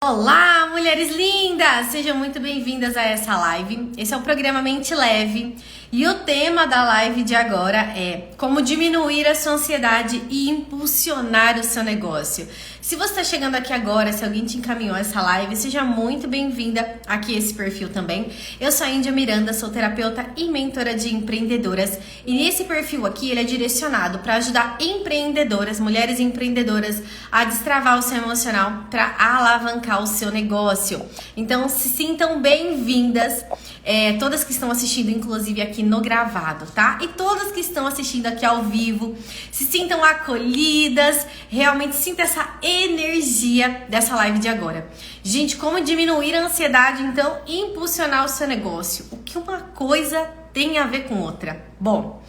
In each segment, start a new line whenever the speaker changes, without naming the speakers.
Olá, mulheres lindas! Sejam muito bem-vindas a essa live. Esse é o programa Mente Leve e o tema da live de agora é como diminuir a sua ansiedade e impulsionar o seu negócio. Se você está chegando aqui agora, se alguém te encaminhou essa live, seja muito bem-vinda aqui a esse perfil também. Eu sou a Índia Miranda, sou terapeuta e mentora de empreendedoras e nesse perfil aqui ele é direcionado para ajudar empreendedoras, mulheres empreendedoras a destravar o seu emocional para alavancar o seu negócio. Então se sintam bem-vindas, todas que estão assistindo inclusive aqui no gravado, tá? E todas que estão assistindo aqui ao vivo, se sintam acolhidas, realmente sinta essa energia dessa live de agora. Gente, como diminuir a ansiedade então e impulsionar o seu negócio? O que uma coisa tem a ver com outra? Bom,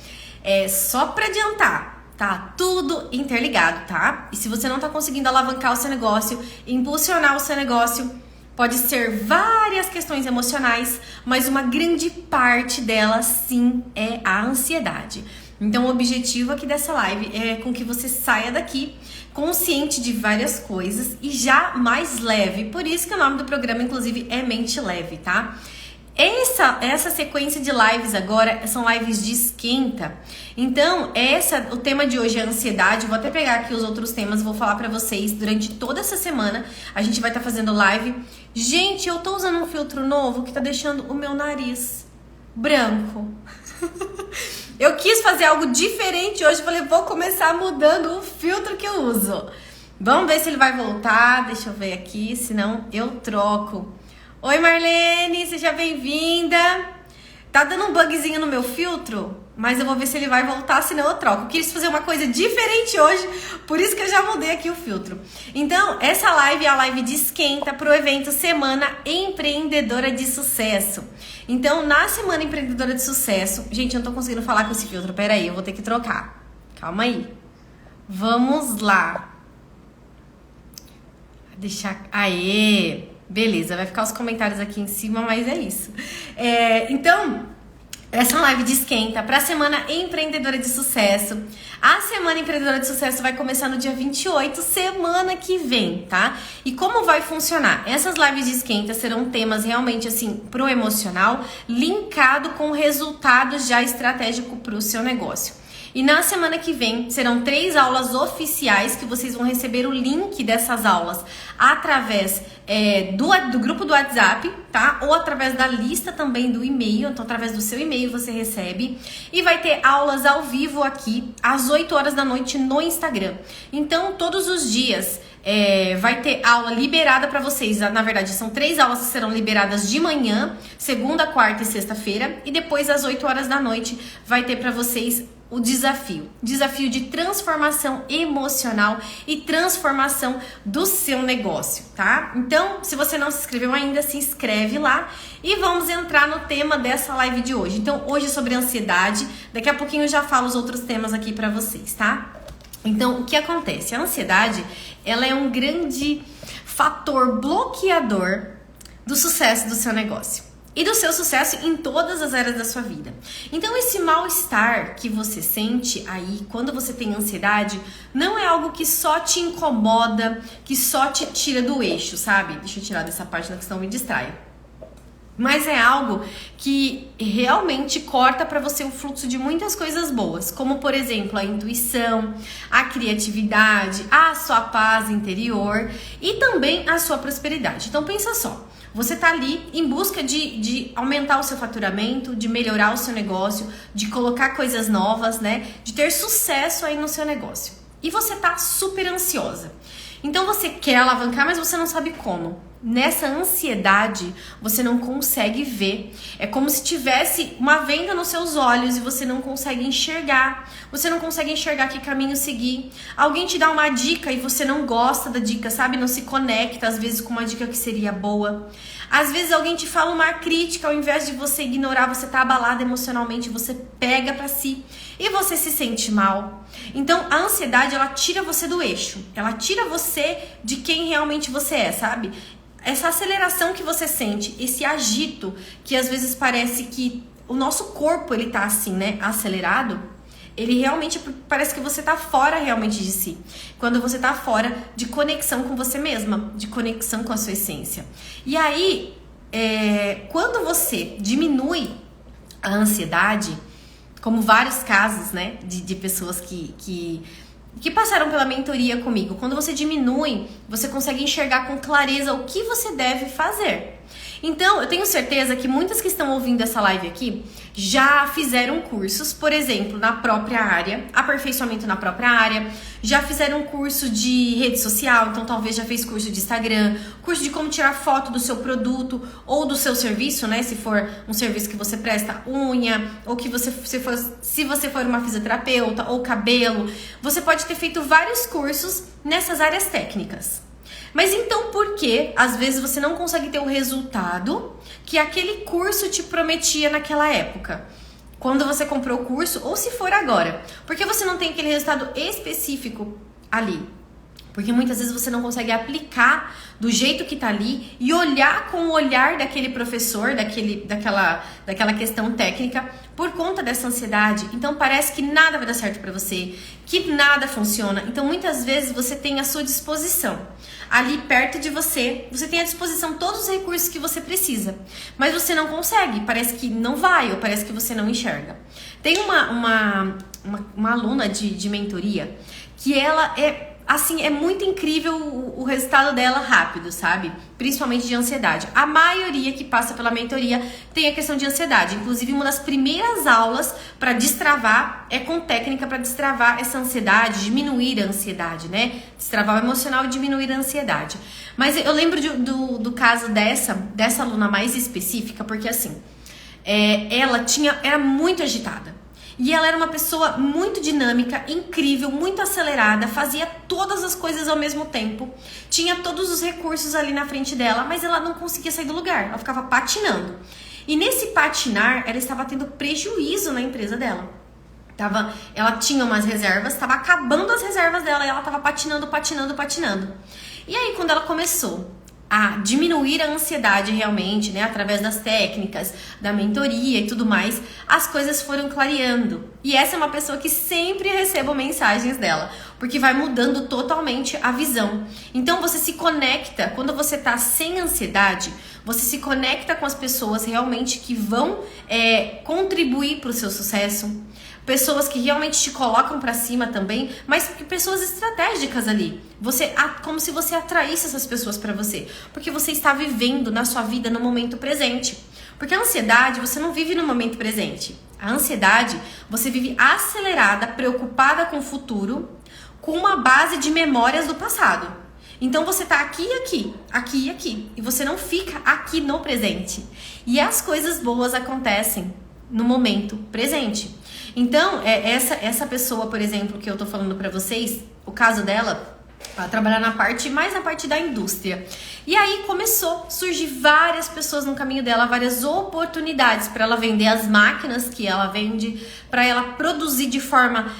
só para adiantar, tá tudo interligado, tá? E se você não tá conseguindo alavancar o seu negócio, impulsionar o seu negócio, pode ser várias questões emocionais, mas uma grande parte delas sim é a ansiedade. Então o objetivo aqui dessa live é com que você saia daqui consciente de várias coisas e já mais leve. Por isso que o nome do programa inclusive é Mente Leve, tá? Essa sequência de lives agora são lives de esquenta. Então, o tema de hoje é ansiedade. Vou até pegar aqui os outros temas, vou falar pra vocês durante toda essa semana. A gente vai estar fazendo live. Gente, eu tô usando um filtro novo que tá deixando o meu nariz branco. Eu quis fazer algo diferente hoje, falei, vou começar mudando o filtro que eu uso. Vamos ver se ele vai voltar. Deixa eu ver aqui, senão eu troco. Oi Marlene, seja bem-vinda. Tá dando um bugzinho no meu filtro, mas eu vou ver se ele vai voltar, senão eu troco. Eu quis fazer uma coisa diferente hoje, por isso que eu já mudei aqui o filtro. Então, essa live é a live de esquenta pro evento Semana Empreendedora de Sucesso. Então, na Semana Empreendedora de Sucesso... Gente, eu não tô conseguindo falar com esse filtro, peraí, eu vou ter que trocar. Calma aí. Vamos lá. Deixar... Aê! Beleza, vai ficar os comentários aqui em cima, mas é isso. Então, essa live de esquenta para a Semana Empreendedora de Sucesso. A Semana Empreendedora de Sucesso vai começar no dia 28, semana que vem, tá? E como vai funcionar? Essas lives de esquenta serão temas realmente assim pro emocional, linkado com resultados já estratégicos para o seu negócio. E na semana que vem serão 3 aulas oficiais que vocês vão receber o link dessas aulas através do grupo do WhatsApp, tá? Ou através da lista também do e-mail. Então, através do seu e-mail você recebe. E vai ter aulas ao vivo aqui às 8 horas da noite no Instagram. Então, todos os dias vai ter aula liberada para vocês. Na verdade, são 3 aulas que serão liberadas de manhã, segunda, quarta e sexta-feira. E depois, às 8 horas da noite, vai ter para vocês o desafio de transformação emocional e transformação do seu negócio, tá? Então, se você não se inscreveu ainda, se inscreve lá e vamos entrar no tema dessa live de hoje. Então, hoje é sobre ansiedade, daqui a pouquinho eu já falo os outros temas aqui pra vocês, tá? Então, o que acontece? A ansiedade, ela é um grande fator bloqueador do sucesso do seu negócio. E do seu sucesso em todas as áreas da sua vida. Então esse mal-estar que você sente aí quando você tem ansiedade não é algo que só te incomoda, que só te tira do eixo, sabe? Deixa eu tirar dessa página que senão me distraia. Mas é algo que realmente corta para você o fluxo de muitas coisas boas, como por exemplo a intuição, a criatividade, a sua paz interior e também a sua prosperidade. Então pensa só. Você tá ali em busca de aumentar o seu faturamento, de melhorar o seu negócio, de colocar coisas novas, né? De ter sucesso aí no seu negócio. E você tá super ansiosa. Então você quer alavancar, mas você não sabe como. Nessa ansiedade, você não consegue ver. É como se tivesse uma venda nos seus olhos e você não consegue enxergar. Você não consegue enxergar que caminho seguir. Alguém te dá uma dica e você não gosta da dica, sabe? Não se conecta, às vezes, com uma dica que seria boa. Às vezes, alguém te fala uma crítica, ao invés de você ignorar, você tá abalada emocionalmente, você pega pra si e você se sente mal. Então, a ansiedade, ela tira você do eixo. Ela tira você de quem realmente você é, sabe? Essa aceleração que você sente, esse agito, que às vezes parece que o nosso corpo, ele tá assim, né, acelerado, ele realmente parece que você tá fora realmente de si. Quando você tá fora de conexão com você mesma, de conexão com a sua essência. E aí, quando você diminui a ansiedade, como vários casos, né, de pessoas que passaram pela mentoria comigo, quando você diminui, você consegue enxergar com clareza o que você deve fazer. Então, eu tenho certeza que muitas que estão ouvindo essa live aqui já fizeram cursos, por exemplo, na própria área, aperfeiçoamento na própria área, já fizeram curso de rede social, então talvez já fez curso de Instagram, curso de como tirar foto do seu produto ou do seu serviço, né? Se for um serviço que você presta unha, ou que se você for uma fisioterapeuta ou cabelo, você pode ter feito vários cursos nessas áreas técnicas. Mas então por que às vezes você não consegue ter o resultado que aquele curso te prometia naquela época? Quando você comprou o curso, ou se for agora. Por que você não tem aquele resultado específico ali? Porque muitas vezes você não consegue aplicar do jeito que tá ali e olhar com o olhar daquele professor, daquela questão técnica, por conta dessa ansiedade. Então parece que nada vai dar certo pra você, que nada funciona. Então muitas vezes você tem à sua disposição, ali perto de você, você tem à disposição todos os recursos que você precisa, mas você não consegue, parece que não vai, ou parece que você não enxerga. Tem uma aluna de mentoria que ela é muito incrível o resultado dela rápido, sabe? Principalmente de ansiedade. A maioria que passa pela mentoria tem a questão de ansiedade. Inclusive, uma das primeiras aulas para destravar é com técnica para destravar essa ansiedade, diminuir a ansiedade, né? Destravar o emocional e diminuir a ansiedade. Mas eu lembro do caso dessa aluna mais específica, porque assim, ela era muito agitada. E ela era uma pessoa muito dinâmica, incrível, muito acelerada, fazia todas as coisas ao mesmo tempo, tinha todos os recursos ali na frente dela, mas ela não conseguia sair do lugar, ela ficava patinando. E nesse patinar, ela estava tendo prejuízo na empresa dela. Ela tinha umas reservas, estava acabando as reservas dela e ela estava patinando. E aí, quando ela começou a diminuir a ansiedade realmente, né, através das técnicas, da mentoria e tudo mais, as coisas foram clareando. E essa é uma pessoa que sempre recebo mensagens dela, porque vai mudando totalmente a visão. Então você se conecta, quando você tá sem ansiedade, você se conecta com as pessoas realmente que vão contribuir para o seu sucesso. Pessoas que realmente te colocam pra cima também, mas pessoas estratégicas ali. Como se você atraísse essas pessoas pra você, porque você está vivendo na sua vida no momento presente. Porque a ansiedade, você não vive no momento presente. A ansiedade, você vive acelerada, preocupada com o futuro, com uma base de memórias do passado. Então você tá aqui e aqui, aqui e aqui, e você não fica aqui no presente. E as coisas boas acontecem no momento presente. Então, essa pessoa, por exemplo, que eu tô falando pra vocês, o caso dela, ela trabalha mais na parte da indústria. E aí começou a surgir várias pessoas no caminho dela, várias oportunidades para ela vender as máquinas que ela vende, para ela produzir de forma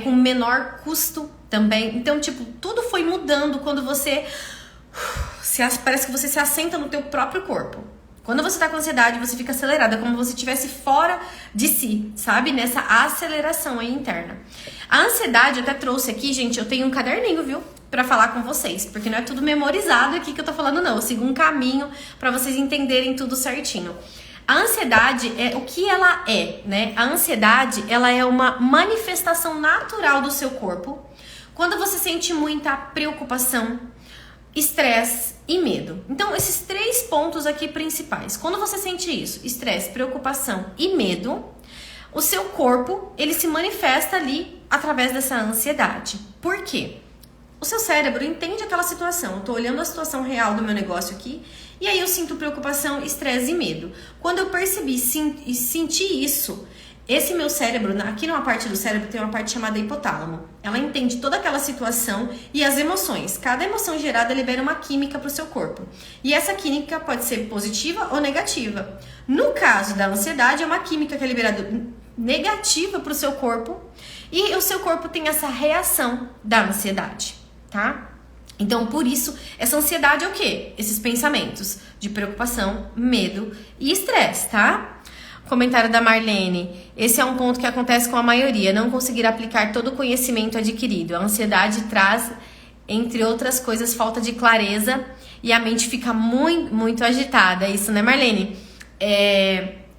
com menor custo também. Então, tipo, tudo foi mudando quando parece que você se assenta no teu próprio corpo. Quando você tá com ansiedade, você fica acelerada, como se estivesse fora de si, sabe? Nessa aceleração aí interna. A ansiedade, eu até trouxe aqui, gente, eu tenho um caderninho, viu? Pra falar com vocês, porque não é tudo memorizado aqui que eu tô falando, não. Eu sigo um caminho pra vocês entenderem tudo certinho. A ansiedade o que ela é, né? A ansiedade, ela é uma manifestação natural do seu corpo. Quando você sente muita preocupação, estresse e medo. Então, esses 3 pontos aqui principais. Quando você sente isso, estresse, preocupação e medo, o seu corpo, ele se manifesta ali através dessa ansiedade. Por quê? O seu cérebro entende aquela situação. Eu tô olhando a situação real do meu negócio aqui, e aí eu sinto preocupação, estresse e medo. Quando eu percebi e senti isso, esse meu cérebro, aqui numa parte do cérebro tem uma parte chamada hipotálamo. Ela entende toda aquela situação e as emoções. Cada emoção gerada libera uma química para o seu corpo. E essa química pode ser positiva ou negativa. No caso da ansiedade, é uma química que é liberada negativa para o seu corpo. E o seu corpo tem essa reação da ansiedade, tá? Então, por isso, essa ansiedade é o quê? Esses pensamentos de preocupação, medo e estresse, tá? Comentário da Marlene. Esse é um ponto que acontece com a maioria, não conseguir aplicar todo o conhecimento adquirido. A ansiedade traz, entre outras coisas, falta de clareza e a mente fica muito agitada. É isso, né, Marlene?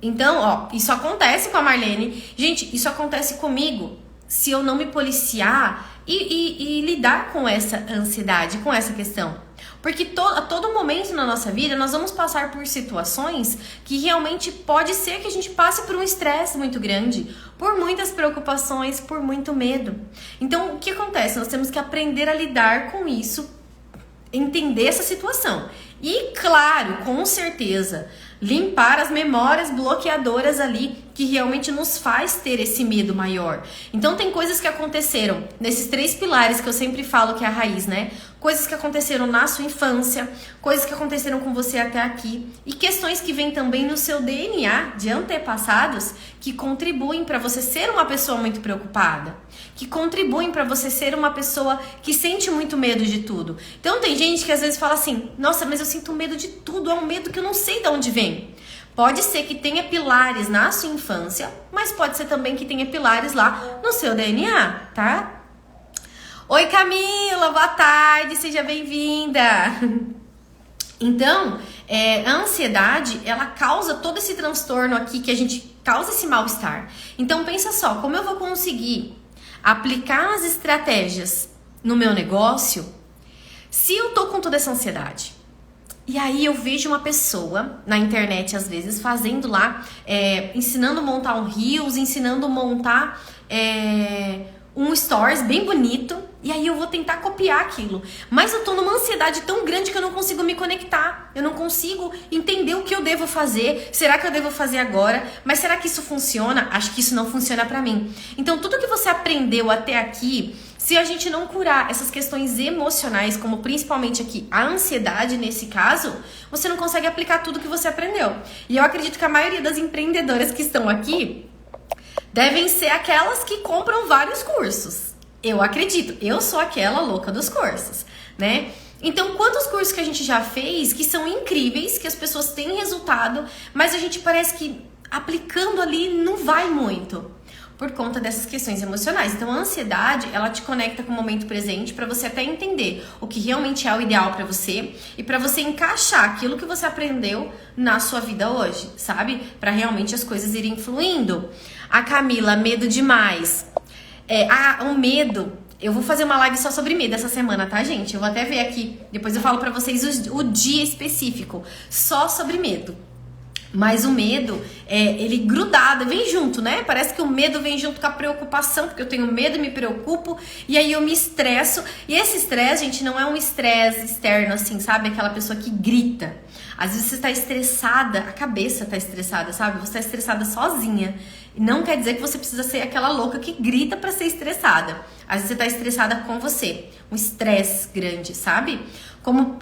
Então, ó, isso acontece com a Marlene. Gente, isso acontece comigo se eu não me policiar e lidar com essa ansiedade, com essa questão. Porque a todo momento na nossa vida nós vamos passar por situações que realmente pode ser que a gente passe por um estresse muito grande, por muitas preocupações, por muito medo. Então, o que acontece? Nós temos que aprender a lidar com isso, entender essa situação. E, claro, com certeza, limpar as memórias bloqueadoras ali que realmente nos faz ter esse medo maior. Então tem coisas que aconteceram nesses 3 pilares que eu sempre falo que é a raiz, né? Coisas que aconteceram na sua infância, coisas que aconteceram com você até aqui e questões que vêm também no seu DNA de antepassados que contribuem para você ser uma pessoa muito preocupada, que contribuem para você ser uma pessoa que sente muito medo de tudo. Então tem gente que às vezes fala assim: nossa, mas eu sinto medo de tudo, é um medo que eu não sei de onde vem. Pode ser que tenha pilares na sua infância, mas pode ser também que tenha pilares lá no seu DNA, tá? Oi, Camila, boa tarde, seja bem-vinda. Então, a ansiedade, ela causa todo esse transtorno aqui, que a gente causa esse mal-estar. Então, pensa só, como eu vou conseguir aplicar as estratégias no meu negócio se eu tô com toda essa ansiedade? E aí eu vejo uma pessoa na internet, às vezes, fazendo lá, ensinando a montar um Reels, ensinando a montar um Stories bem bonito. E aí eu vou tentar copiar aquilo. Mas eu tô numa ansiedade tão grande que eu não consigo me conectar. Eu não consigo entender o que eu devo fazer. Será que eu devo fazer agora? Mas será que isso funciona? Acho que isso não funciona pra mim. Então tudo que você aprendeu até aqui, se a gente não curar essas questões emocionais, como principalmente aqui a ansiedade nesse caso, você não consegue aplicar tudo que você aprendeu. E eu acredito que a maioria das empreendedoras que estão aqui devem ser aquelas que compram vários cursos. Eu acredito, eu sou aquela louca dos cursos, né? Então, quantos cursos que a gente já fez que são incríveis, que as pessoas têm resultado, mas a gente parece que aplicando ali não vai muito, por conta dessas questões emocionais. Então, a ansiedade, ela te conecta com o momento presente para você até entender o que realmente é o ideal para você e para você encaixar aquilo que você aprendeu na sua vida hoje, sabe? Para realmente as coisas irem fluindo. A Camila, medo demais. O medo, eu vou fazer uma live só sobre medo essa semana, tá, gente? Eu vou até ver aqui, depois eu falo pra vocês o dia específico, só sobre medo. Mas o medo, ele grudado, vem junto, né? Parece que o medo vem junto com a preocupação, porque eu tenho medo e me preocupo, e aí eu me estresso. E esse estresse, gente, não é um estresse externo, assim, sabe? Aquela pessoa que grita. Às vezes você tá estressada, a cabeça tá estressada, sabe? Você tá estressada sozinha. Não quer dizer que você precisa ser aquela louca que grita pra ser estressada. Às vezes você tá estressada com você. Um estresse grande, sabe? Como,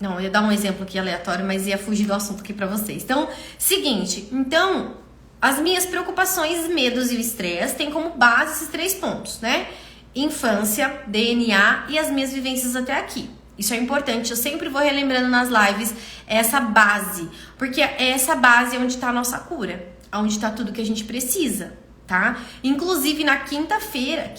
Não, eu ia dar um exemplo aqui aleatório, mas ia fugir do assunto aqui pra vocês. Então, seguinte. Então, as minhas preocupações, medos e o estresse têm como base esses 3 pontos, né? Infância, DNA e as minhas vivências até aqui. Isso é importante, eu sempre vou relembrando nas lives essa base, porque é essa base onde tá a nossa cura, onde tá tudo que a gente precisa, tá? Inclusive na quinta-feira,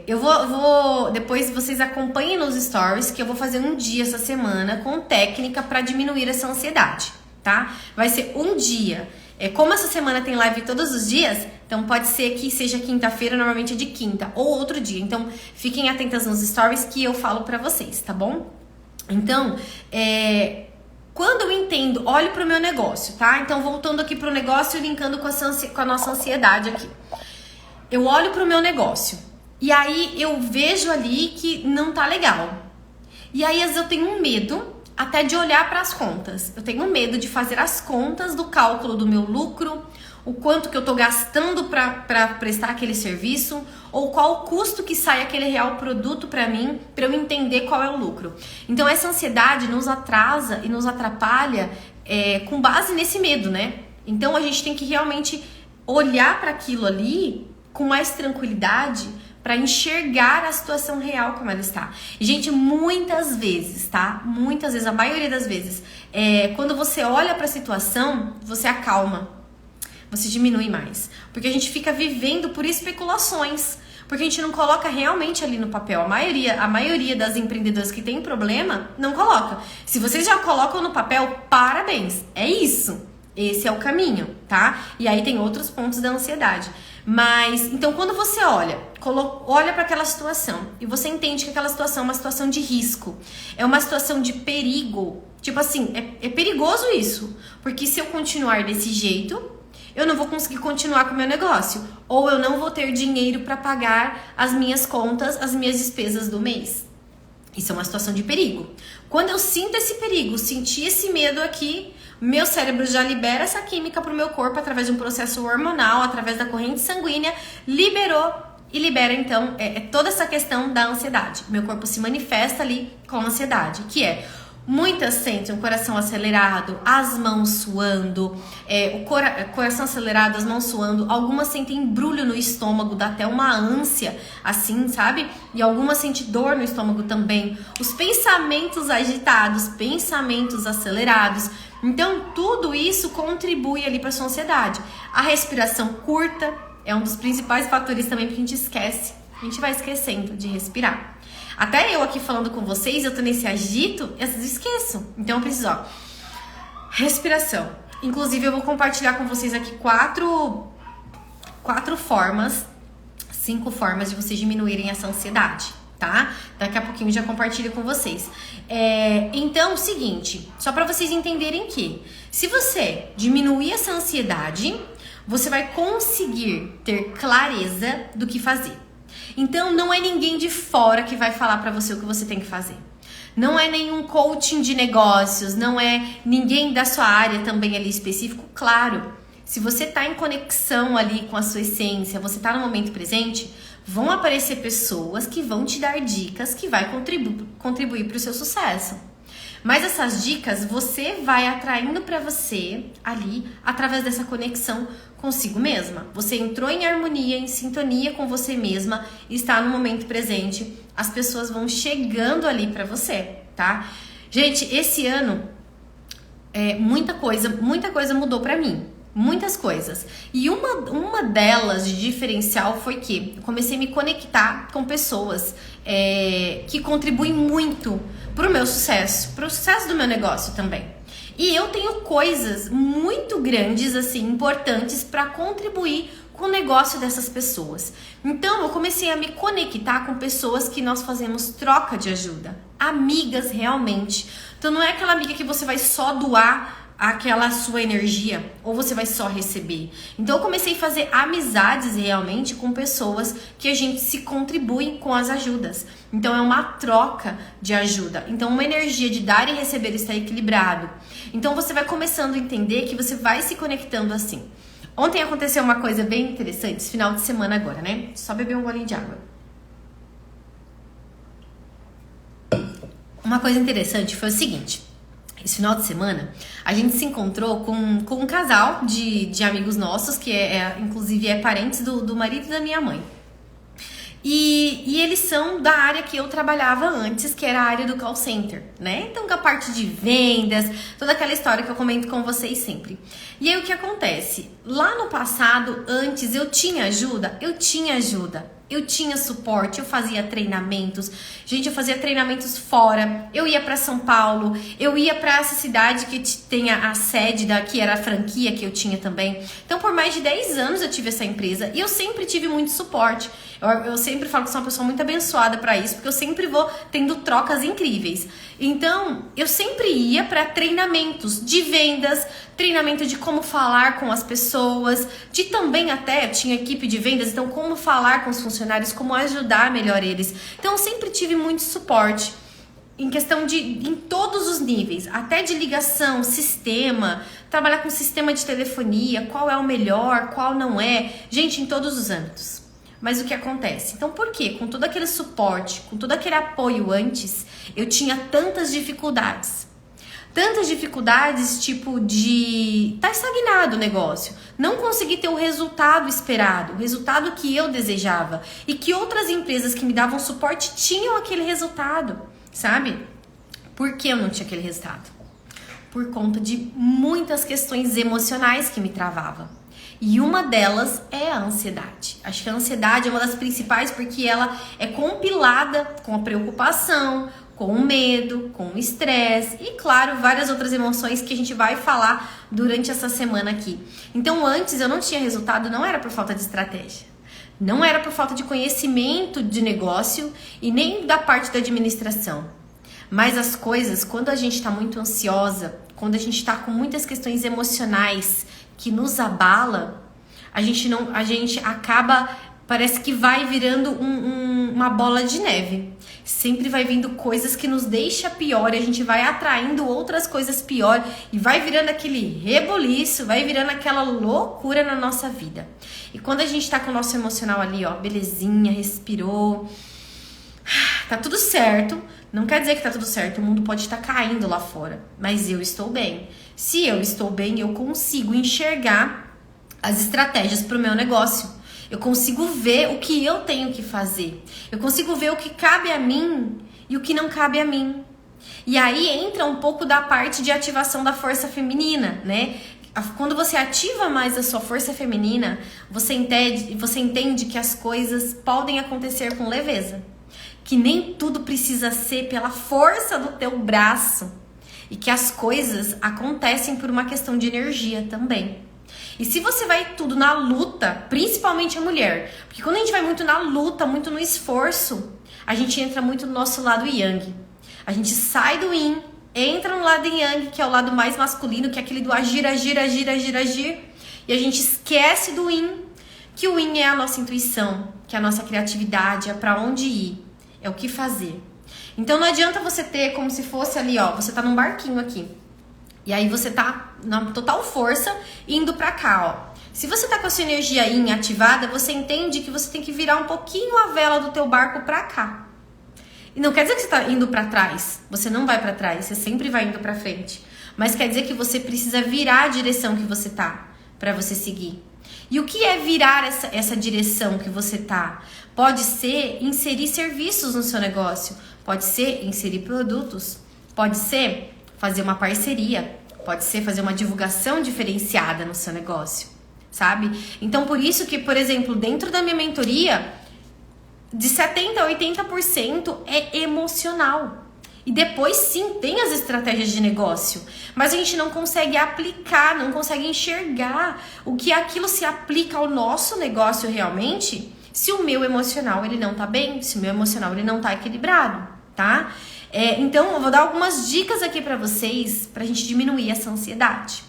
eu vou, depois vocês acompanhem nos stories, que eu vou fazer um dia essa semana com técnica para diminuir essa ansiedade, tá? Vai ser um dia. Como essa semana tem live todos os dias, então pode ser que seja quinta-feira, normalmente é de quinta, ou outro dia. Então, fiquem atentas nos stories que eu falo pra vocês, tá bom? Então, quando eu entendo, olho pro meu negócio, tá? Então, voltando aqui pro negócio e linkando com a nossa ansiedade aqui. Eu olho pro meu negócio e aí eu vejo ali que não tá legal. E aí, às vezes, eu tenho um medo até de olhar para as contas. Eu tenho medo de fazer as contas do cálculo do meu lucro, o quanto que eu tô gastando para prestar aquele serviço, ou qual o custo que sai aquele real produto para mim, para eu entender qual é o lucro. Então essa ansiedade nos atrasa e nos atrapalha com base nesse medo, né? Então a gente tem que realmente olhar para aquilo ali com mais tranquilidade, para enxergar a situação real como ela está. E, gente, muitas vezes, tá? Muitas vezes, a maioria das vezes, quando você olha para a situação, você acalma, você diminui mais. Porque a gente fica vivendo por especulações, porque a gente não coloca realmente ali no papel. A maioria das empreendedoras que tem problema, não coloca. Se vocês já colocam no papel, parabéns, é isso. Esse é o caminho, tá? E aí tem outros pontos da ansiedade. Mas, então, quando você olha para aquela situação e você entende que aquela situação é uma situação de risco, é uma situação de perigo, tipo assim, é perigoso isso, porque se eu continuar desse jeito, eu não vou conseguir continuar com o meu negócio, ou eu não vou ter dinheiro para pagar as minhas contas, as minhas despesas do mês. Isso é uma situação de perigo. Quando eu sinto esse perigo, senti esse medo aqui, meu cérebro já libera essa química para o meu corpo através de um processo hormonal, através da corrente sanguínea, liberou e libera então toda essa questão da ansiedade. Meu corpo se manifesta ali com ansiedade, que é muitas sentem o coração acelerado, as mãos suando, coração acelerado, as mãos suando, algumas sentem embrulho no estômago, dá até uma ânsia, assim, sabe? E algumas sentem dor no estômago também. Os pensamentos agitados, pensamentos acelerados. Então, tudo isso contribui ali para sua ansiedade. A respiração curta é um dos principais fatores também que a gente esquece. A gente vai esquecendo de respirar. Até eu aqui falando com vocês, eu tô nesse agito, eu esqueço. Então, eu preciso, respiração. Inclusive, eu vou compartilhar com vocês aqui 5 formas de vocês diminuírem essa ansiedade, tá? Daqui a pouquinho eu já compartilho com vocês. Então, o seguinte, só para vocês entenderem que se você diminuir essa ansiedade, você vai conseguir ter clareza do que fazer. Então, não é ninguém de fora que vai falar para você o que você tem que fazer. Não é nenhum coaching de negócios, não é ninguém da sua área também ali específico. Claro, se você tá em conexão ali com a sua essência, você tá no momento presente, vão aparecer pessoas que vão te dar dicas que vai contribuir para o seu sucesso. Mas essas dicas você vai atraindo para você ali através dessa conexão consigo mesma. Você entrou em harmonia, em sintonia com você mesma, está no momento presente, as pessoas vão chegando ali para você, tá? Gente, esse ano muita coisa mudou para mim. Muitas coisas. E uma delas de diferencial foi que eu comecei a me conectar com pessoas que contribuem muito pro meu sucesso, pro sucesso do meu negócio também. E eu tenho coisas muito grandes, assim, importantes para contribuir com o negócio dessas pessoas. Então, eu comecei a me conectar com pessoas que nós fazemos troca de ajuda. Amigas, realmente. Então, não é aquela amiga que você vai só doar aquela sua energia, ou você vai só receber. Então eu comecei a fazer amizades realmente com pessoas que a gente se contribui com as ajudas. Então é uma troca de ajuda. Então uma energia de dar e receber está equilibrado. Então você vai começando a entender que você vai se conectando assim. Ontem aconteceu uma coisa bem interessante, esse final de semana agora, né? Só beber um golinho de água. Uma coisa interessante foi o seguinte. Esse final de semana, a gente se encontrou com um casal de amigos nossos, que inclusive é parentes do marido da minha mãe. E eles são da área que eu trabalhava antes, que era a área do call center, né? Então, com a parte de vendas, toda aquela história que eu comento com vocês sempre. E aí, o que acontece? Lá no passado, antes, eu tinha ajuda. Eu tinha suporte, eu fazia treinamentos. Gente, eu fazia treinamentos fora. Eu ia para São Paulo, eu ia para essa cidade que tem a sede que era a franquia que eu tinha também. Então, por mais de 10 anos eu tive essa empresa e eu sempre tive muito suporte. Eu sempre falo que sou uma pessoa muito abençoada para isso, porque eu sempre vou tendo trocas incríveis. Então, eu sempre ia para treinamentos de vendas, treinamento de como falar com as pessoas, de também até, eu tinha equipe de vendas, então como falar com os funcionários, como ajudar melhor eles. Então, eu sempre tive muito suporte em questão em todos os níveis, até de ligação, sistema, trabalhar com sistema de telefonia, qual é o melhor, qual não é, gente, em todos os âmbitos. Mas o que acontece? Então, por quê? Com todo aquele suporte, com todo aquele apoio antes, eu tinha tantas dificuldades. tantas dificuldades, tipo de estar estagnado o negócio, não conseguir ter o resultado esperado, o resultado que eu desejava e que outras empresas que me davam suporte tinham aquele resultado, sabe? Por que eu não tinha aquele resultado? Por conta de muitas questões emocionais que me travavam. E uma delas é a ansiedade. Acho que a ansiedade é uma das principais porque ela é compilada com a preocupação, com o medo, com o estresse e, claro, várias outras emoções que a gente vai falar durante essa semana aqui. Então, antes eu não tinha resultado, não era por falta de estratégia. Não era por falta de conhecimento de negócio e nem da parte da administração. Mas as coisas, quando a gente está muito ansiosa, quando a gente está com muitas questões emocionais que nos abala, a gente acaba, parece que vai virando uma bola de neve. Sempre vai vindo coisas que nos deixa pior e a gente vai atraindo outras coisas pior e vai virando aquele rebuliço, vai virando aquela loucura na nossa vida. E quando a gente tá com o nosso emocional ali, ó, belezinha, respirou, tá tudo certo, não quer dizer que tá tudo certo, o mundo pode estar caindo lá fora, mas eu estou bem. Se eu estou bem, eu consigo enxergar as estratégias pro meu negócio. Eu consigo ver o que eu tenho que fazer. Eu consigo ver o que cabe a mim e o que não cabe a mim. E aí entra um pouco da parte de ativação da força feminina, né? Quando você ativa mais a sua força feminina, você entende que as coisas podem acontecer com leveza. Que nem tudo precisa ser pela força do teu braço. E que as coisas acontecem por uma questão de energia também. E se você vai tudo na luta, principalmente a mulher, porque quando a gente vai muito na luta, muito no esforço, a gente entra muito no nosso lado yang. A gente sai do yin, entra no lado yang, que é o lado mais masculino, que é aquele do agir, agir, agir, agir, agir. E a gente esquece do yin, que o yin é a nossa intuição, que é a nossa criatividade, é pra onde ir, é o que fazer. Então não adianta você ter como se fosse ali, ó, você tá num barquinho aqui. E aí você tá na total força indo pra cá, ó. Se você tá com a sua energia yin ativada, você entende que você tem que virar um pouquinho a vela do teu barco pra cá. E não quer dizer que você tá indo pra trás. Você não vai pra trás, você sempre vai indo pra frente. Mas quer dizer que você precisa virar a direção que você tá pra você seguir. E o que é virar essa direção que você tá? Pode ser inserir serviços no seu negócio. Pode ser inserir produtos. Pode ser fazer uma parceria, pode ser fazer uma divulgação diferenciada no seu negócio, sabe? Então, por isso que, por exemplo, dentro da minha mentoria, de 70% a 80% é emocional. E depois, sim, tem as estratégias de negócio, mas a gente não consegue aplicar, não consegue enxergar o que aquilo se aplica ao nosso negócio realmente, se o meu emocional ele não tá bem, se o meu emocional ele não tá equilibrado, tá? Então, eu vou dar algumas dicas aqui pra vocês, pra gente diminuir essa ansiedade.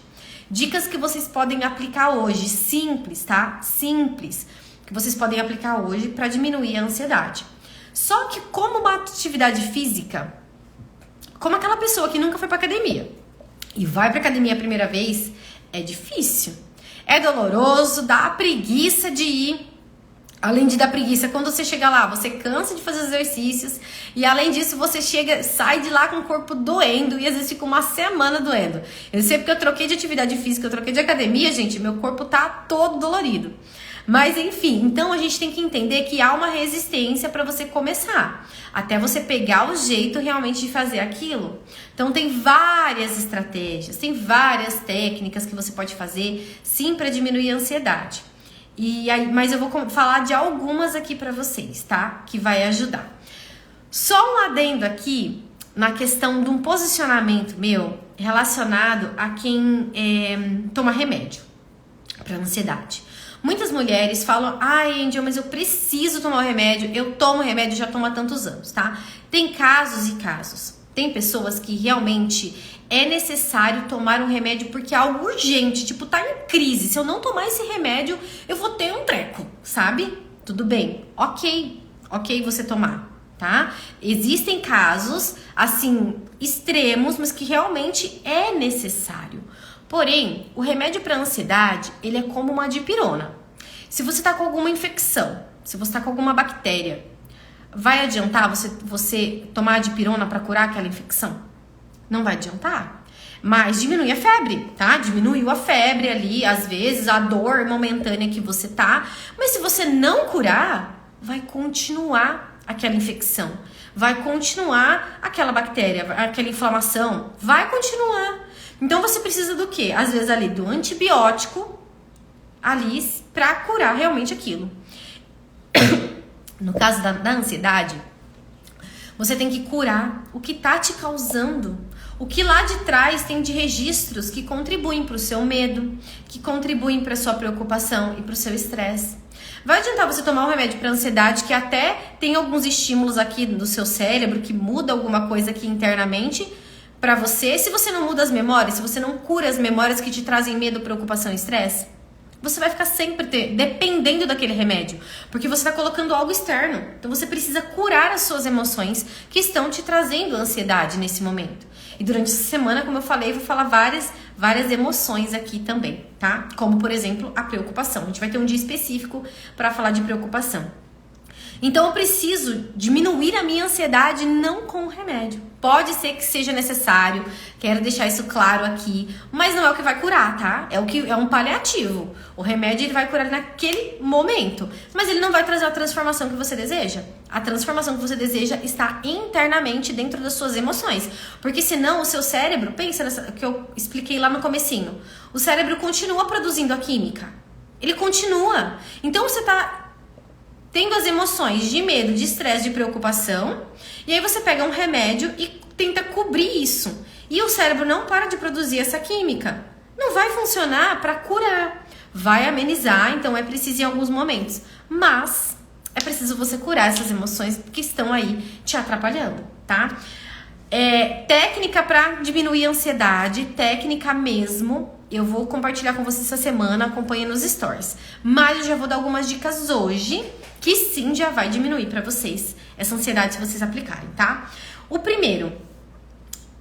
Dicas que vocês podem aplicar hoje, simples, tá? Simples, que vocês podem aplicar hoje pra diminuir a ansiedade. Só que como uma atividade física, como aquela pessoa que nunca foi pra academia e vai pra academia a primeira vez, é difícil. É doloroso, dá preguiça de ir. Além de dar preguiça, quando você chega lá, você cansa de fazer exercícios e além disso você sai de lá com o corpo doendo e às vezes fica uma semana doendo. Eu sei porque eu troquei de atividade física, eu troquei de academia, gente, meu corpo tá todo dolorido. Mas enfim, então a gente tem que entender que há uma resistência para você começar, até você pegar o jeito realmente de fazer aquilo. Então tem várias estratégias, tem várias técnicas que você pode fazer sim para diminuir a ansiedade. Mas eu vou falar de algumas aqui pra vocês, tá? Que vai ajudar. Só um adendo aqui na questão de um posicionamento meu relacionado a quem toma remédio pra ansiedade. Muitas mulheres falam, ai, Angel, mas eu preciso tomar o remédio, eu tomo remédio já tomo há tantos anos, tá? Tem casos e casos. Tem pessoas que realmente é necessário tomar um remédio porque é algo urgente, tipo, tá em crise. Se eu não tomar esse remédio, eu vou ter um treco, sabe? Tudo bem, ok você tomar, tá? Existem casos, assim, extremos, mas que realmente é necessário. Porém, o remédio para ansiedade, ele é como uma dipirona. Se você tá com alguma infecção, se você tá com alguma bactéria, vai adiantar você tomar a dipirona para curar aquela infecção? Não vai adiantar. Mas diminui a febre, tá? Diminuiu a febre ali, às vezes, a dor momentânea que você tá. Mas se você não curar, vai continuar aquela infecção. Vai continuar aquela bactéria, aquela inflamação. Vai continuar. Então você precisa do quê? Às vezes ali do antibiótico ali pra curar realmente aquilo. No caso da ansiedade, você tem que curar o que tá te causando. O que lá de trás tem de registros que contribuem para o seu medo, que contribuem para a sua preocupação e para o seu estresse. Vai adiantar você tomar um remédio para ansiedade que até tem alguns estímulos aqui no seu cérebro, que muda alguma coisa aqui internamente para você. Se você não muda as memórias, se você não cura as memórias que te trazem medo, preocupação e estresse, você vai ficar sempre dependendo daquele remédio, porque você está colocando algo externo. Então você precisa curar as suas emoções que estão te trazendo ansiedade nesse momento. E durante essa semana, como eu falei, vou falar várias emoções aqui também, tá? Como, por exemplo, a preocupação. A gente vai ter um dia específico para falar de preocupação. Então eu preciso diminuir a minha ansiedade não com remédio. Pode ser que seja necessário, quero deixar isso claro aqui, mas não é o que vai curar, tá? É um paliativo. O remédio ele vai curar naquele momento, mas ele não vai trazer a transformação que você deseja. A transformação que você deseja está internamente dentro das suas emoções, porque senão o seu cérebro, pensa nessa que eu expliquei lá no comecinho, o cérebro continua produzindo a química. Ele continua. Então você tá tendo as emoções de medo, de estresse, de preocupação, e aí você pega um remédio e tenta cobrir isso. E o cérebro não para de produzir essa química. Não vai funcionar para curar. Vai amenizar, então é preciso em alguns momentos. Mas é preciso você curar essas emoções que estão aí te atrapalhando, tá? Técnica para diminuir a ansiedade, técnica mesmo. Eu vou compartilhar com vocês essa semana, acompanhe nos stories. Mas eu já vou dar algumas dicas hoje, que sim já vai diminuir pra vocês essa ansiedade se vocês aplicarem, tá? O primeiro,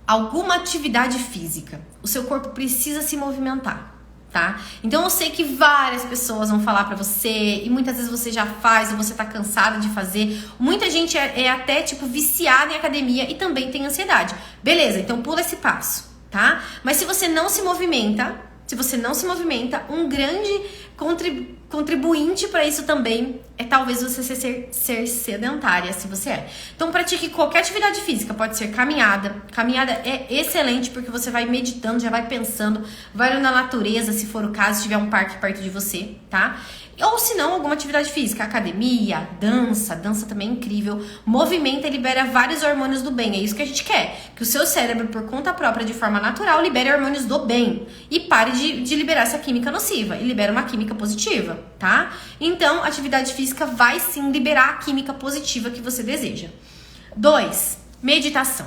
alguma atividade física. O seu corpo precisa se movimentar, tá? Então eu sei que várias pessoas vão falar pra você, e muitas vezes você já faz, ou você tá cansada de fazer. Muita gente é até, tipo, viciada em academia e também tem ansiedade. Beleza, então pula esse passo, tá? Mas se você não se movimenta, um grande contribuinte para isso também é talvez você ser sedentária, se você é. Então pratique qualquer atividade física, pode ser caminhada. Caminhada é excelente porque você vai meditando, já vai pensando, vai na natureza, se for o caso, se tiver um parque perto de você, tá? Ou se não, alguma atividade física, academia, dança também é incrível. Movimenta e libera vários hormônios do bem, é isso que a gente quer. Que o seu cérebro, por conta própria, de forma natural, libere hormônios do bem. E pare de liberar essa química nociva, e libera uma química positiva, tá? Então, atividade física vai sim liberar a química positiva que você deseja. 2, meditação.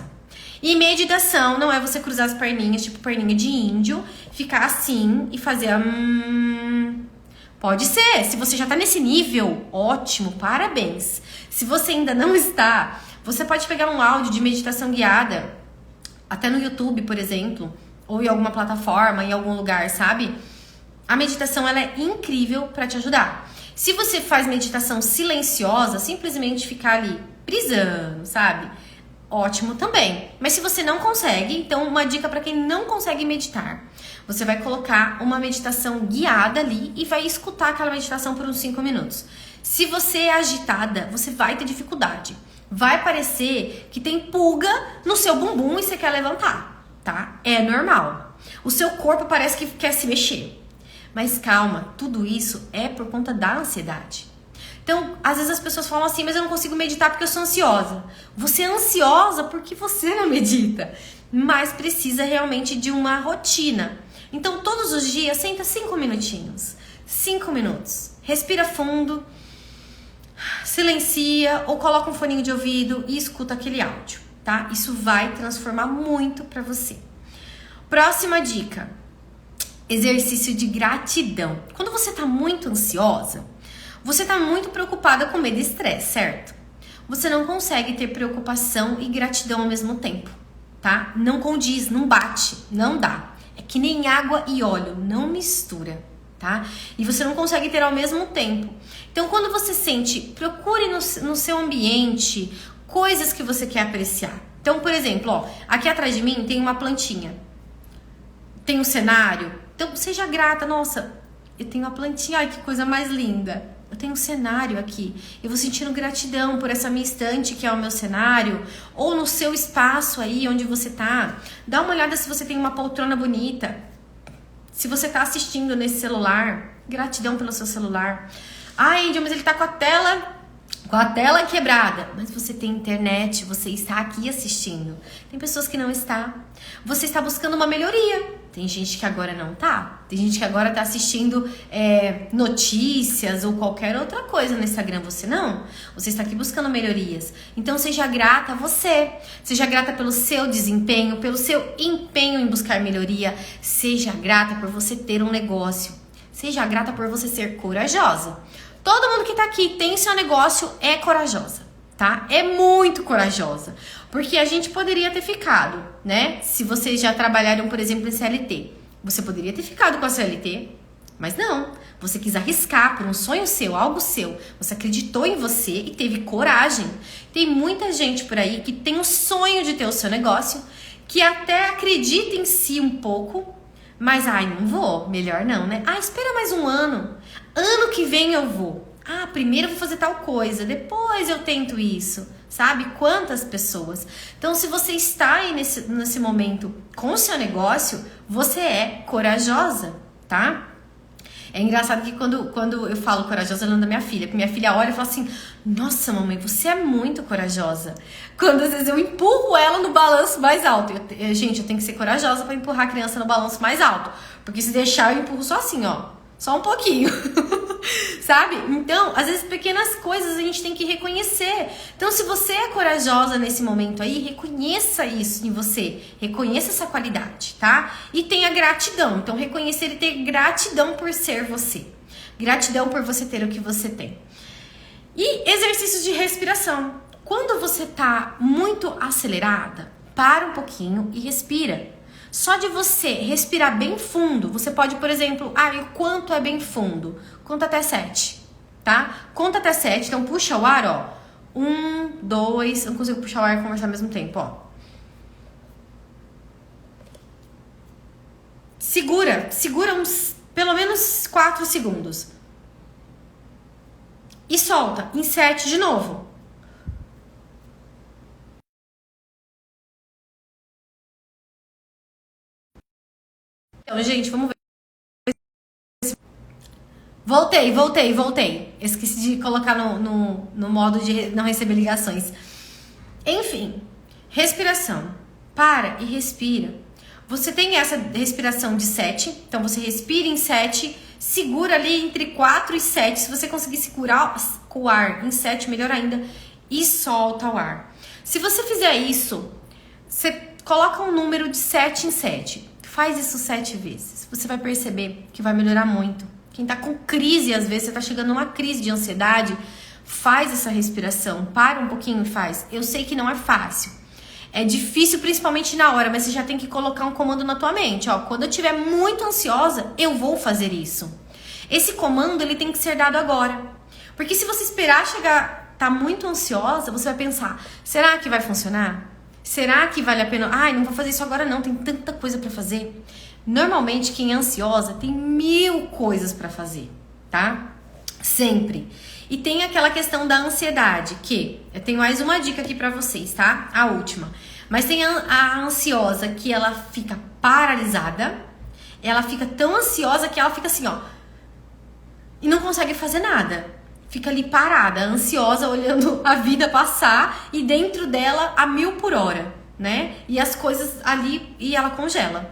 E meditação não é você cruzar as perninhas, tipo perninha de índio, ficar assim e fazer Pode ser, se você já tá nesse nível, ótimo, parabéns. Se você ainda não está, você pode pegar um áudio de meditação guiada, até no YouTube, por exemplo, ou em alguma plataforma, em algum lugar, sabe? A meditação, ela é incrível para te ajudar. Se você faz meditação silenciosa, simplesmente ficar ali brisando, sabe? Ótimo também. Mas se você não consegue, então uma dica para quem não consegue meditar. Você vai colocar uma meditação guiada ali e vai escutar aquela meditação por uns 5 minutos. Se você é agitada, você vai ter dificuldade. Vai parecer que tem pulga no seu bumbum e você quer levantar, tá? É normal. O seu corpo parece que quer se mexer. Mas calma, tudo isso é por conta da ansiedade. Então, às vezes as pessoas falam assim, mas eu não consigo meditar porque eu sou ansiosa. Você é ansiosa porque você não medita. Mas precisa realmente de uma rotina. Então, todos os dias, senta 5 minutinhos. 5 minutos. Respira fundo, silencia ou coloca um foninho de ouvido e escuta aquele áudio, tá? Isso vai transformar muito pra você. Próxima dica. Exercício de gratidão. Quando você tá muito ansiosa, você tá muito preocupada com medo e estresse, certo? Você não consegue ter preocupação e gratidão ao mesmo tempo, tá? Não condiz, não bate, não dá. É que nem água e óleo, não mistura, tá? E você não consegue ter ao mesmo tempo. Então, quando você sente, procure no seu ambiente coisas que você quer apreciar. Então, por exemplo, ó, aqui atrás de mim tem uma plantinha. tem um cenário? Então seja grata. Nossa, eu tenho a plantinha, ai que coisa mais linda. Eu tenho um cenário aqui. Eu vou sentindo gratidão por essa minha estante que é o meu cenário. Ou no seu espaço aí onde você tá. Dá uma olhada se você tem uma poltrona bonita. Se você tá assistindo nesse celular, gratidão pelo seu celular. Ai, Índia, mas ele tá com a tela quebrada. Mas você tem internet, você está aqui assistindo. Tem pessoas que não estão. Você está buscando uma melhoria. Tem gente que agora não tá. Tem gente que agora tá assistindo notícias ou qualquer outra coisa no Instagram. Você não. Você está aqui buscando melhorias. Então seja grata a você. Seja grata pelo seu desempenho, pelo seu empenho em buscar melhoria. Seja grata por você ter um negócio. Seja grata por você ser corajosa. Todo mundo que tá aqui tem seu negócio, é corajosa, tá? É muito corajosa. Porque a gente poderia ter ficado, né? Se vocês já trabalharam, por exemplo, em CLT. Você poderia ter ficado com a CLT, mas não. Você quis arriscar por um sonho seu, algo seu. Você acreditou em você e teve coragem. Tem muita gente por aí que tem o sonho de ter o seu negócio, que até acredita em si um pouco, mas, ai, não vou, melhor não, né? Ah, espera mais um ano. Ano que vem eu vou. Ah, primeiro eu vou fazer tal coisa, depois eu tento isso. Sabe? Quantas pessoas? Então, se você está aí nesse momento com o seu negócio, você é corajosa, tá? É engraçado que quando eu falo corajosa, eu lembro da minha filha. Porque minha filha olha e fala assim, nossa, mamãe, você é muito corajosa. Quando às vezes eu empurro ela no balanço mais alto. Gente, eu tenho que ser corajosa para empurrar a criança no balanço mais alto. Porque se deixar, eu empurro só assim, ó. Só um pouquinho. Sabe? Então, às vezes pequenas coisas a gente tem que reconhecer. Então, se você é corajosa nesse momento aí, reconheça isso em você. Reconheça essa qualidade, tá? E tenha gratidão. Então, reconhecer e ter gratidão por ser você. Gratidão por você ter o que você tem. E exercícios de respiração. Quando você tá muito acelerada, para um pouquinho e respira. Só de você respirar bem fundo, você pode, por exemplo, e o quanto é bem fundo? Conta até 7, tá? Conta até 7, então puxa o ar, ó. 1, 2, eu não consigo puxar o ar e conversar ao mesmo tempo, ó. Segura uns, pelo menos 4 segundos. E solta, em 7 de novo. Então, gente, vamos ver. Voltei. Esqueci de colocar no modo de não receber ligações. Enfim, respiração. Para e respira. Você tem essa respiração de 7. Então, você respira em 7. Segura ali entre 4 e 7. Se você conseguir segurar o ar em 7, melhor ainda. E solta o ar. Se você fizer isso, você coloca um número de 7 em 7. Faz isso 7 vezes. Você vai perceber que vai melhorar muito. Quem tá com crise, às vezes, você tá chegando numa crise de ansiedade, faz essa respiração. Para um pouquinho e faz. Eu sei que não é fácil. É difícil, principalmente na hora, mas você já tem que colocar um comando na tua mente. Ó, quando eu estiver muito ansiosa, eu vou fazer isso. Esse comando, ele tem que ser dado agora. Porque se você esperar chegar, tá muito ansiosa, você vai pensar, será que vai funcionar? Será que vale a pena? Ai, não vou fazer isso agora não, tem tanta coisa pra fazer. Normalmente, quem é ansiosa tem 1000 coisas pra fazer, tá? Sempre. E tem aquela questão da ansiedade, que eu tenho mais uma dica aqui pra vocês, tá? A última. Mas tem a ansiosa que ela fica paralisada, ela fica tão ansiosa que ela fica assim, ó, e não consegue fazer nada. Fica ali parada, ansiosa, olhando a vida passar e dentro dela a 1000 por hora, né? E as coisas ali, e ela congela.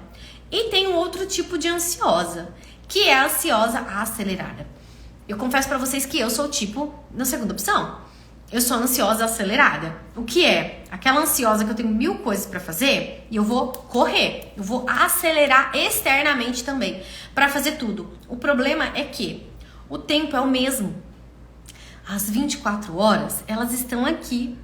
E tem um outro tipo de ansiosa, que é a ansiosa acelerada. Eu confesso pra vocês que eu sou o tipo, na segunda opção, eu sou ansiosa acelerada. O que é? Aquela ansiosa que eu tenho 1000 coisas pra fazer e eu vou correr, eu vou acelerar externamente também pra fazer tudo. O problema é que o tempo é o mesmo. As 24 horas, elas estão aqui.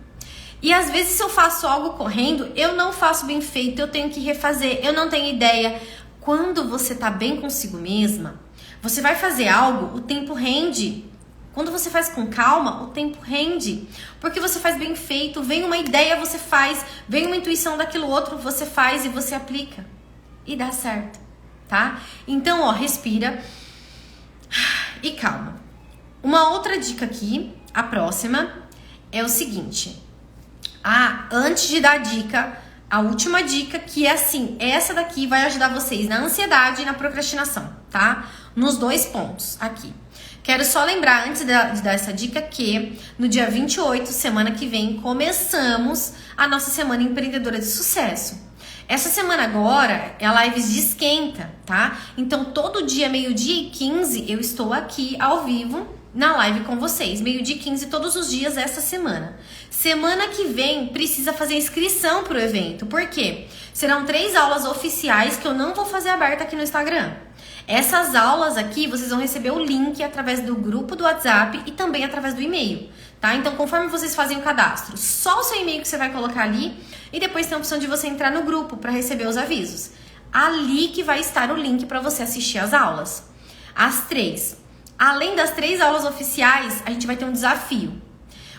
E às vezes, se eu faço algo correndo, eu não faço bem feito, eu tenho que refazer, eu não tenho ideia. Quando você tá bem consigo mesma, você vai fazer algo, o tempo rende. Quando você faz com calma, o tempo rende. Porque você faz bem feito, vem uma ideia, você faz, vem uma intuição daquilo outro, você faz e você aplica. E dá certo. tá? Então, ó, respira e calma. Uma outra dica aqui, a próxima, é o seguinte. Antes de dar a dica, a última dica, que é assim, essa daqui vai ajudar vocês na ansiedade e na procrastinação, tá? Nos 2 pontos aqui. Quero só lembrar, antes de dar essa dica, que no dia 28, semana que vem, começamos a nossa Semana Empreendedora de Sucesso. Essa semana agora é a lives de esquenta, tá? Então, todo dia, 12h15, eu estou aqui ao vivo na live com vocês. 12h15 todos os dias essa semana. Semana que vem, precisa fazer inscrição pro evento. Por quê? Serão 3 aulas oficiais que eu não vou fazer aberta aqui no Instagram. Essas aulas aqui, vocês vão receber o link através do grupo do WhatsApp e também através do e-mail, tá? Então, conforme vocês fazem o cadastro, só o seu e-mail que você vai colocar ali e depois tem a opção de você entrar no grupo para receber os avisos. Ali que vai estar o link para você assistir as aulas. As 3. Além das 3 aulas oficiais, a gente vai ter um desafio.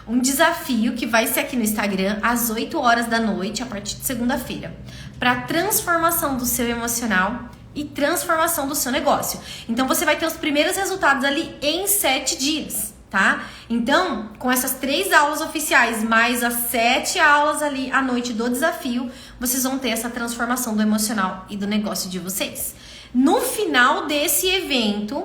Um desafio que vai ser aqui no Instagram às 8 horas da noite, a partir de segunda-feira, para transformação do seu emocional e transformação do seu negócio. Então, você vai ter os primeiros resultados ali em 7 dias, tá? Então, com essas 3 aulas oficiais, mais as 7 aulas ali à noite do desafio, vocês vão ter essa transformação do emocional e do negócio de vocês. No final desse evento,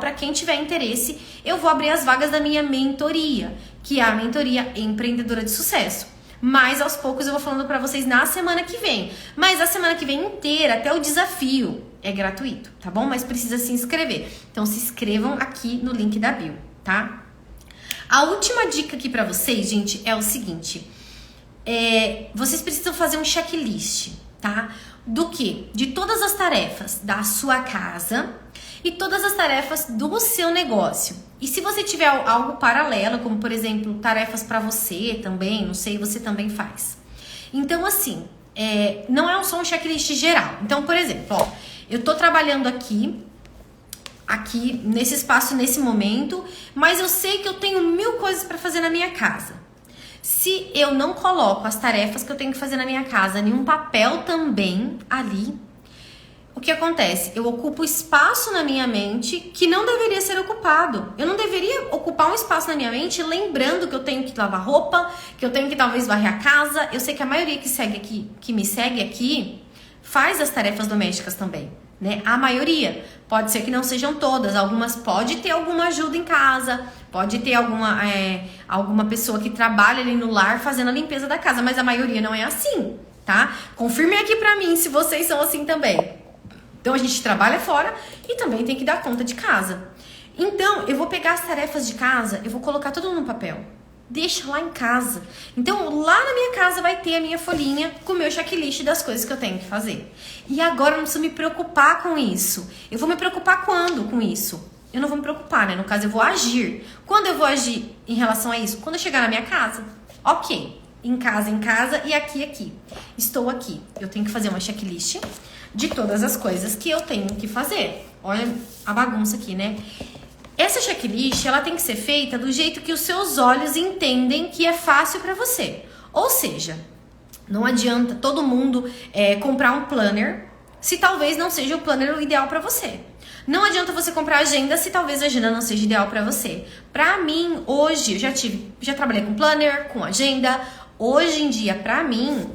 para quem tiver interesse, eu vou abrir as vagas da minha mentoria, que é a mentoria Empreendedora de Sucesso. Mas aos poucos eu vou falando pra vocês na semana que vem. Mas a semana que vem inteira, até o desafio, é gratuito, tá bom? Mas precisa se inscrever. Então se inscrevam aqui no link da bio, tá? A última dica aqui pra vocês, gente, é o seguinte. Vocês precisam fazer um checklist, tá? Do quê? De todas as tarefas da sua casa e todas as tarefas do seu negócio. E se você tiver algo paralelo, como por exemplo, tarefas para você também, não sei, você também faz. Então assim, não é só um checklist geral. Então, por exemplo, ó, eu tô trabalhando aqui nesse espaço, nesse momento, mas eu sei que eu tenho 1000 coisas para fazer na minha casa. Se eu não coloco as tarefas que eu tenho que fazer na minha casa em um papel também ali, o que acontece? Eu ocupo espaço na minha mente que não deveria ser ocupado. Eu não deveria ocupar um espaço na minha mente lembrando que eu tenho que lavar roupa, que eu tenho que talvez varrer a casa. Eu sei que a maioria que me segue aqui faz as tarefas domésticas também, né? A maioria. Pode ser que não sejam todas. Algumas pode ter alguma ajuda em casa, pode ter alguma pessoa que trabalha ali no lar fazendo a limpeza da casa, mas a maioria não é assim, tá? Confirmem aqui pra mim se vocês são assim também. Então, a gente trabalha fora e também tem que dar conta de casa. Então, eu vou pegar as tarefas de casa, eu vou colocar tudo no papel. Deixa lá em casa. Então, lá na minha casa vai ter a minha folhinha com o meu checklist das coisas que eu tenho que fazer. E agora eu não preciso me preocupar com isso. Eu vou me preocupar quando com isso? Eu não vou me preocupar, né? No caso, eu vou agir. Quando eu vou agir em relação a isso? Quando eu chegar na minha casa. Ok. Em casa e aqui. Estou aqui. Eu tenho que fazer uma checklist de todas as coisas que eu tenho que fazer. Olha a bagunça aqui, né? Essa checklist, ela tem que ser feita do jeito que os seus olhos entendem que é fácil pra você. Ou seja, não adianta todo mundo comprar um planner se talvez não seja o planner o ideal pra você. Não adianta você comprar agenda se talvez a agenda não seja ideal pra você. Pra mim, hoje, já trabalhei com planner, com agenda. Hoje em dia, pra mim,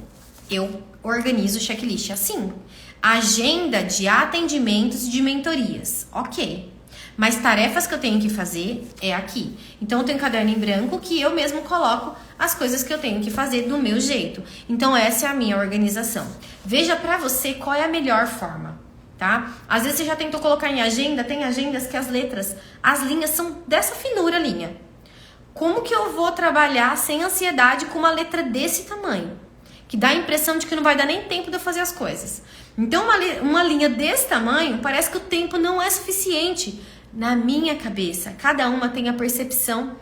eu organizo o checklist assim. Agenda de atendimentos e de mentorias. Ok. Mas tarefas que eu tenho que fazer é aqui. Então, eu tenho um caderno em branco que eu mesmo coloco as coisas que eu tenho que fazer do meu jeito. Então, essa é a minha organização. Veja pra você qual é a melhor forma, tá? Às vezes você já tentou colocar em agenda, tem agendas que as letras, as linhas são dessa finura a linha. Como que eu vou trabalhar sem ansiedade com uma letra desse tamanho? Que dá a impressão de que não vai dar nem tempo de eu fazer as coisas. Então, uma linha desse tamanho, parece que o tempo não é suficiente. Na minha cabeça, cada uma tem a percepção,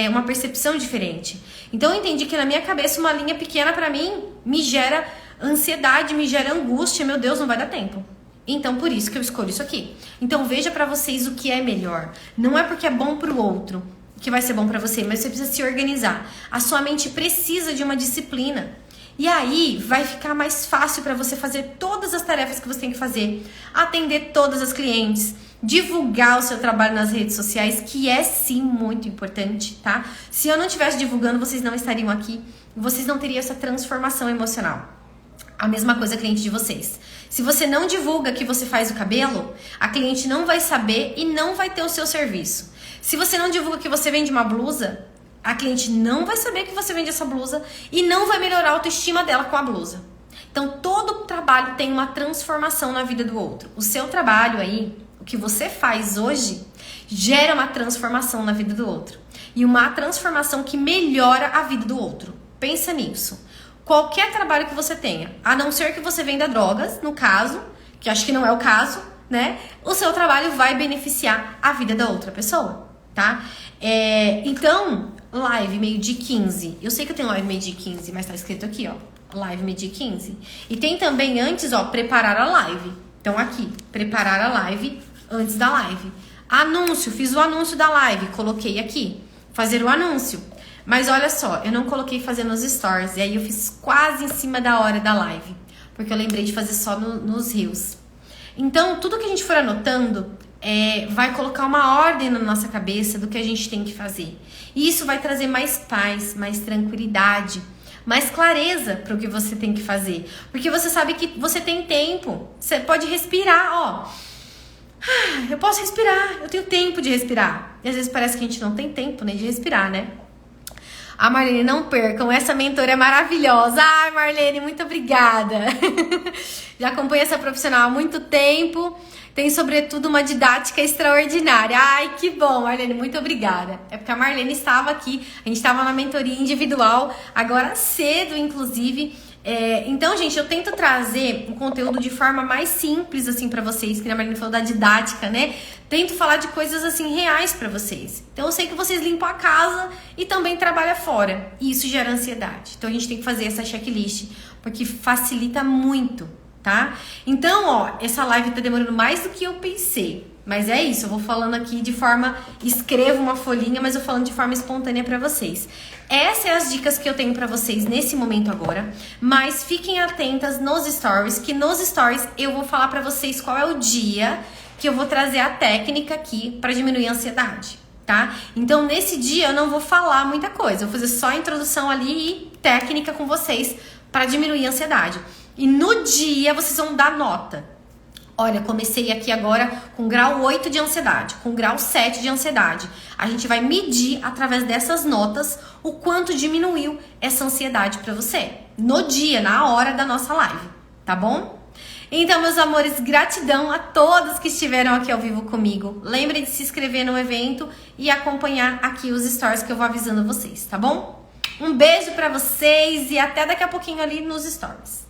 uma percepção diferente. Então, eu entendi que na minha cabeça, uma linha pequena pra mim me gera ansiedade, me gera angústia. Meu Deus, não vai dar tempo. Então, por isso que eu escolho isso aqui. Então, veja pra vocês o que é melhor. Não é porque é bom pro outro que vai ser bom pra você, mas você precisa se organizar. A sua mente precisa de uma disciplina. E aí vai ficar mais fácil para você fazer todas as tarefas que você tem que fazer, atender todas as clientes, divulgar o seu trabalho nas redes sociais, que é sim muito importante, tá? Se eu não estivesse divulgando, vocês não estariam aqui, vocês não teriam essa transformação emocional. A mesma coisa a cliente de vocês. Se você não divulga que você faz o cabelo, a cliente não vai saber e não vai ter o seu serviço. Se você não divulga que você vende uma blusa, a cliente não vai saber que você vende essa blusa e não vai melhorar a autoestima dela com a blusa. Então, todo trabalho tem uma transformação na vida do outro. O seu trabalho aí, o que você faz hoje, gera uma transformação na vida do outro. E uma transformação que melhora a vida do outro. Pensa nisso. Qualquer trabalho que você tenha, a não ser que você venda drogas, no caso, que acho que não é o caso, né? O seu trabalho vai beneficiar a vida da outra pessoa, tá? Então, live meio-dia 15. Eu sei que eu tenho live meio-dia 15, mas tá escrito aqui, ó. Live meio-dia 15. E tem também antes, ó, preparar a live. Então, aqui, preparar a live antes da live. Anúncio, fiz o anúncio da live, coloquei aqui. Fazer o anúncio. Mas olha só, eu não coloquei fazer nos stories. E aí eu fiz quase em cima da hora da live. Porque eu lembrei de fazer só nos reels. Então, tudo que a gente for anotando vai colocar uma ordem na nossa cabeça do que a gente tem que fazer. E isso vai trazer mais paz, mais tranquilidade, mais clareza para o que você tem que fazer. Porque você sabe que você tem tempo. Você pode respirar, ó. Eu posso respirar, eu tenho tempo de respirar. E às vezes parece que a gente não tem tempo nem de respirar, né? A Marlene, não percam, essa mentora é maravilhosa. Ai, Marlene, muito obrigada. Já acompanho essa profissional há muito tempo. Tem, sobretudo, uma didática extraordinária. Ai, que bom, Marlene, muito obrigada. É porque a Marlene estava aqui, a gente estava na mentoria individual, agora cedo, inclusive. Então, gente, eu tento trazer um conteúdo de forma mais simples, assim, pra vocês, que a Marlene falou da didática, né? Tento falar de coisas, assim, reais pra vocês. Então, eu sei que vocês limpam a casa e também trabalham fora. E isso gera ansiedade. Então, a gente tem que fazer essa checklist, porque facilita muito, tá? Então, ó, essa live tá demorando mais do que eu pensei. Mas é isso, eu vou falando aqui de forma... Escrevo uma folhinha, mas eu falando de forma espontânea pra vocês. Essas são as dicas que eu tenho pra vocês nesse momento agora. Mas fiquem atentas nos stories, que nos stories eu vou falar pra vocês qual é o dia que eu vou trazer a técnica aqui pra diminuir a ansiedade, tá? Então, nesse dia eu não vou falar muita coisa. Eu vou fazer só a introdução ali e técnica com vocês pra diminuir a ansiedade. E no dia vocês vão dar nota. Olha, comecei aqui agora com grau 8 de ansiedade, com grau 7 de ansiedade. A gente vai medir através dessas notas o quanto diminuiu essa ansiedade pra você. No dia, na hora da nossa live, tá bom? Então, meus amores, gratidão a todos que estiveram aqui ao vivo comigo. Lembrem de se inscrever no evento e acompanhar aqui os stories que eu vou avisando vocês, tá bom? Um beijo pra vocês e até daqui a pouquinho ali nos stories.